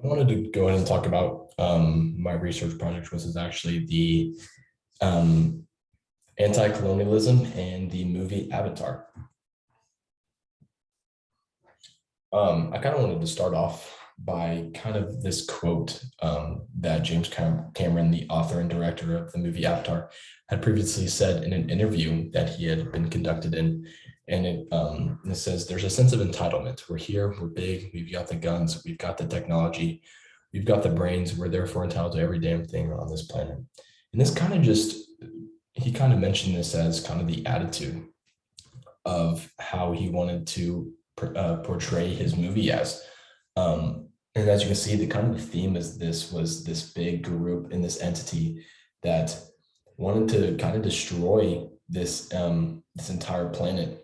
I wanted to go ahead and talk about my research project, which is actually the um, anti-colonialism and the movie Avatar. I kind of wanted to start off by kind of this quote that James Cameron, the author and director of the movie Avatar, had previously said in an interview that he had been conducted in. And it says, there's a sense of entitlement. We're here, we're big, we've got the guns, we've got the technology, we've got the brains, we're therefore entitled to every damn thing on this planet. And this kind of just, he kind of mentioned this as kind of the attitude of how he wanted to portray his movie as. And as you can see, the kind of the theme is this was this big group and this entity that wanted to kind of destroy this entire planet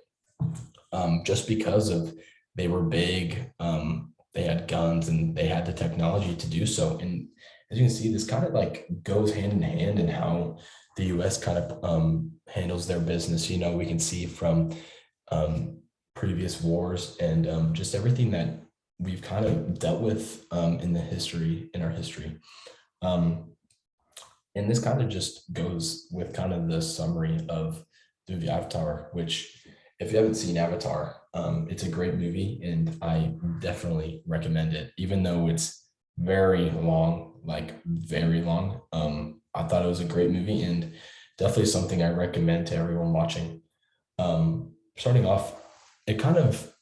just because of they were big, they had guns and they had the technology to do so. And as you can see, this kind of like goes hand in hand in how the US kind of handles their business. You know, we can see from previous wars and just everything that we've kind of dealt with in our history. And this kind of just goes with kind of the summary of the movie Avatar, which if you haven't seen Avatar, it's a great movie and I definitely recommend it, even though it's very long, like very long. I thought it was a great movie and definitely something I recommend to everyone watching. Starting off, it kind of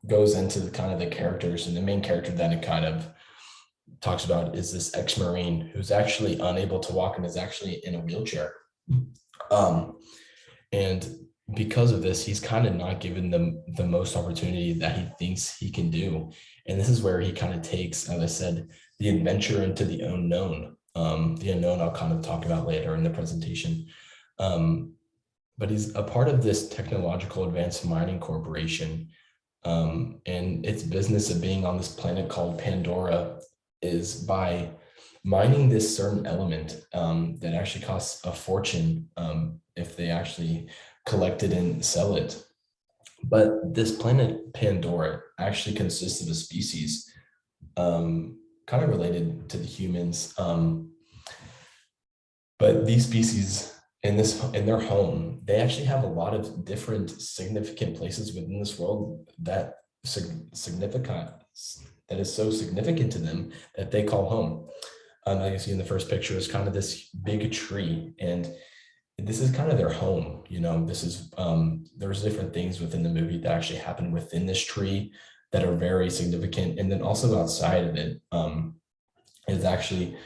goes into the kind of the characters, and the main character that it kind of talks about is this ex-Marine who's actually unable to walk and is actually in a wheelchair. And because of this, he's kind of not given the most opportunity that he thinks he can do. And this is where he kind of takes, as I said, the adventure into the unknown. The unknown I'll kind of talk about later in the presentation. But he's a part of this technological advanced mining corporation. And its business of being on this planet called Pandora is by mining this certain element that actually costs a fortune if they actually collect it and sell it. But this planet Pandora actually consists of a species kind of related to the humans. But these species in their home, they actually have a lot of different significant places within this world that that is so significant to them that they call home. Like you see in the first picture is kind of this big tree, and this is kind of their home. You know, this is there's different things within the movie that actually happen within this tree that are very significant, and then also outside of it is actually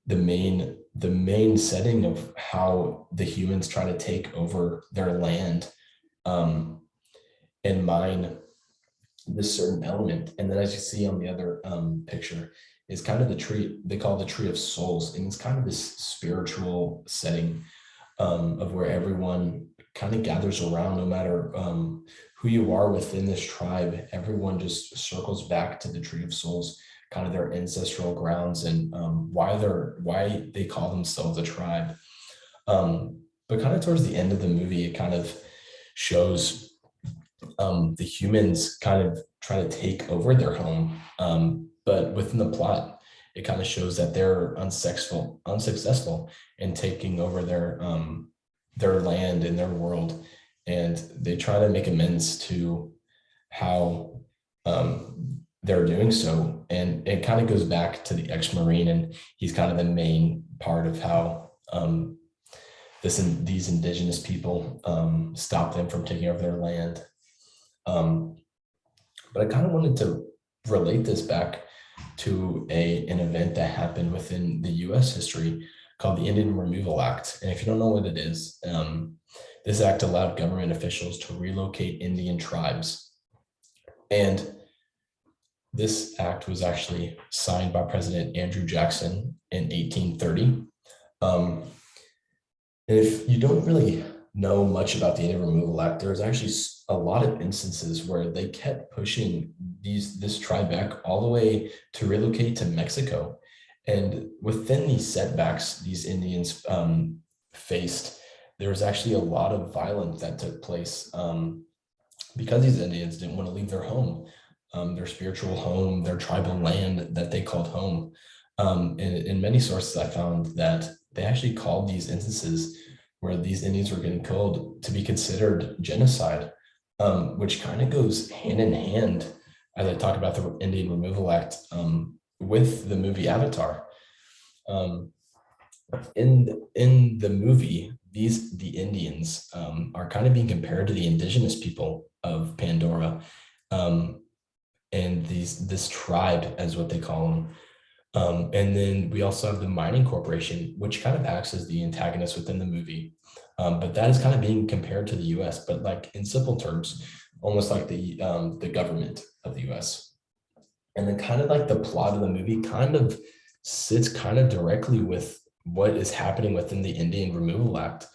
the main setting of how the humans try to take over their land and mine this certain element. And then as you see on the other picture is kind of the tree they call the tree of souls, and it's kind of this spiritual setting of where everyone kind of gathers around. No matter who you are within this tribe, everyone just circles back to the tree of souls, kind of their ancestral grounds, and why they call themselves a tribe. But kind of towards the end of the movie, it kind of shows the humans kind of try to take over their home. But within the plot, it kind of shows that they're unsuccessful in taking over their land and their world. And they try to make amends to how they're doing so. And it kind of goes back to the ex-Marine, and he's kind of the main part of how these indigenous people stop them from taking over their land. But I kind of wanted to relate this back to an event that happened within the US history called the Indian Removal Act. And if you don't know what it is, this act allowed government officials to relocate Indian tribes. And this act was actually signed by President Andrew Jackson in 1830. And if you don't really know much about the Indian Removal Act, there's actually a lot of instances where they kept pushing this tribe back all the way to relocate to Mexico. And within these setbacks these Indians faced, there was actually a lot of violence that took place because these Indians didn't want to leave their home. their spiritual home, their tribal land that they called home. In many sources, I found that they actually called these instances where these Indians were getting killed to be considered genocide, which kind of goes hand in hand as I talk about the Indian Removal Act with the movie Avatar. Um, in the movie, the Indians are kind of being compared to the indigenous people of Pandora, um, and this tribe, as what they call them. And then we also have the mining corporation, which kind of acts as the antagonist within the movie. But that is kind of being compared to the U.S., but like in simple terms, almost like the government of the U.S. And then kind of like the plot of the movie kind of sits kind of directly with what is happening within the Indian Removal Act.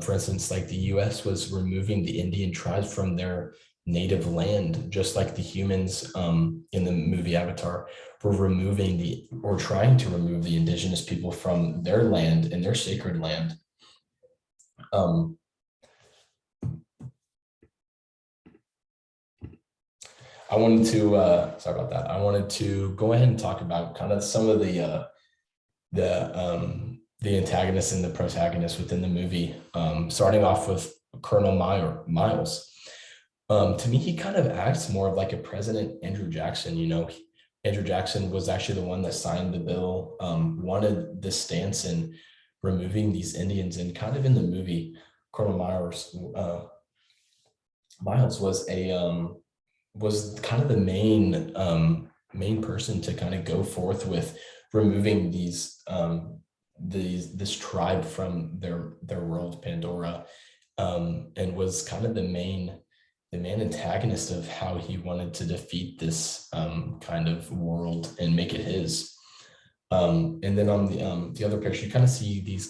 For instance, like the US was removing the Indian tribes from their native land, just like the humans in the movie Avatar were removing or trying to remove the indigenous people from their land and their sacred land. I wanted to, sorry about that. I wanted to go ahead and talk about kind of some of the antagonists and the protagonists within the movie. Starting off with Colonel Miles. To me, he kind of acts more of like a President Andrew Jackson. Andrew Jackson was actually the one that signed the bill, wanted this stance in removing these Indians, and kind of in the movie, Colonel Miles was kind of the main person to kind of go forth with removing this tribe from their world Pandora, and was kind of the main antagonist of how he wanted to defeat this kind of world and make it his. And then on the other picture, you kind of see these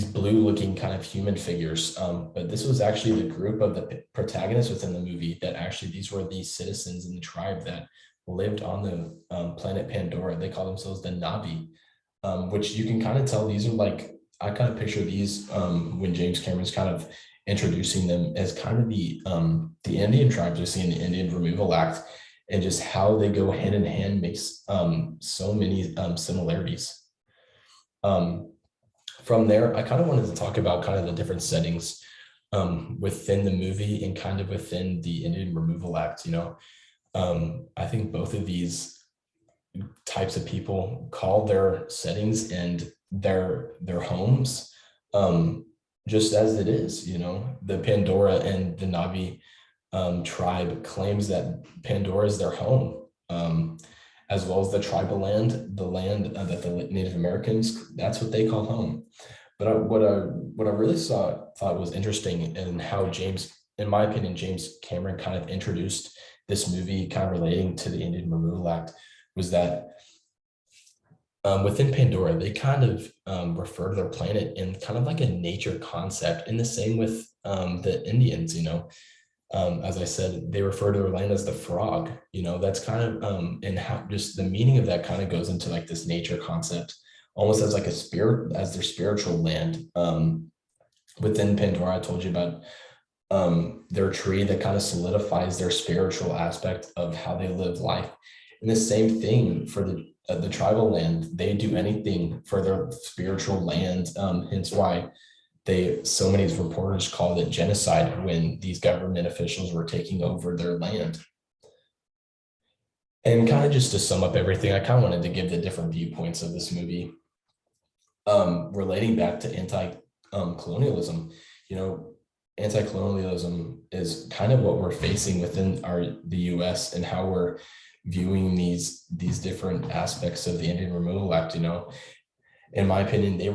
blue looking kind of human figures. But this was actually the group of the protagonists within the movie that actually, these were the citizens in the tribe that lived on the planet Pandora. They call themselves the Na'vi, which you can kind of tell these are like, I kind of picture these when James Cameron's kind of introducing them as kind of the Indian tribes we see in the Indian Removal Act, and just how they go hand in hand makes so many similarities. From there, I kind of wanted to talk about kind of the different settings within the movie and kind of within the Indian Removal Act. I think both of these types of people call their settings and their homes just as it is. The Pandora and the Na'vi tribe claims that Pandora is their home, as well as the tribal land, the land that the Native Americans, that's what they call home. But what I really thought was interesting, and how in my opinion, James Cameron kind of introduced this movie kind of relating to the Indian Removal Act, was that within Pandora, they kind of refer to their planet in kind of like a nature concept, in the same with the Indians. As I said, they refer to their land as the frog. That's kind of and how just the meaning of that kind of goes into like this nature concept, almost as like a spirit, as their spiritual land. Within Pandora, I told you about their tree that kind of solidifies their spiritual aspect of how they live life. And the same thing for the tribal land. They do anything for their spiritual land. Hence why so many reporters called it genocide when these government officials were taking over their land. And kind of just to sum up everything, I kind of wanted to give the different viewpoints of this movie. Relating back to anti-colonialism, anti-colonialism is kind of what we're facing within the US, and how we're viewing these different aspects of the Indian Removal Act. In my opinion, they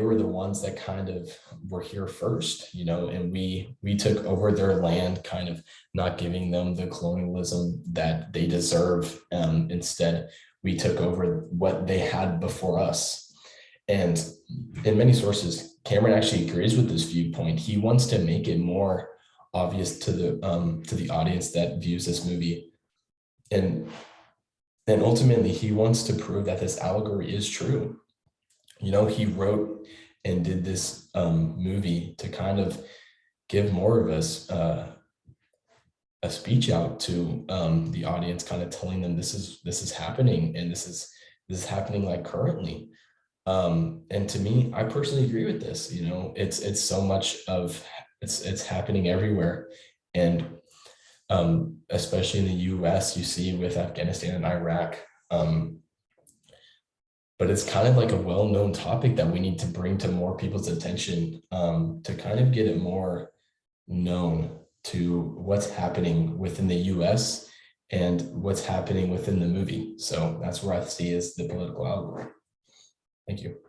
were the ones that kind of were here first, and we took over their land, kind of not giving them the colonialism that they deserve. Instead, we took over what they had before us. And in many sources, Cameron actually agrees with this viewpoint. He wants to make it more obvious to the audience that views this movie, and ultimately he wants to prove that this allegory is true. He wrote and did this movie to kind of give more of us a speech out to the audience, kind of telling them this is happening, and this is happening like currently. And to me, I personally agree with this. You know, it's so much of it's happening everywhere, and especially in the U.S., you see with Afghanistan and Iraq. But it's kind of like a well-known topic that we need to bring to more people's attention, to kind of get it more known to what's happening within the US and what's happening within the movie. So that's where I see is the political algorithm. Thank you.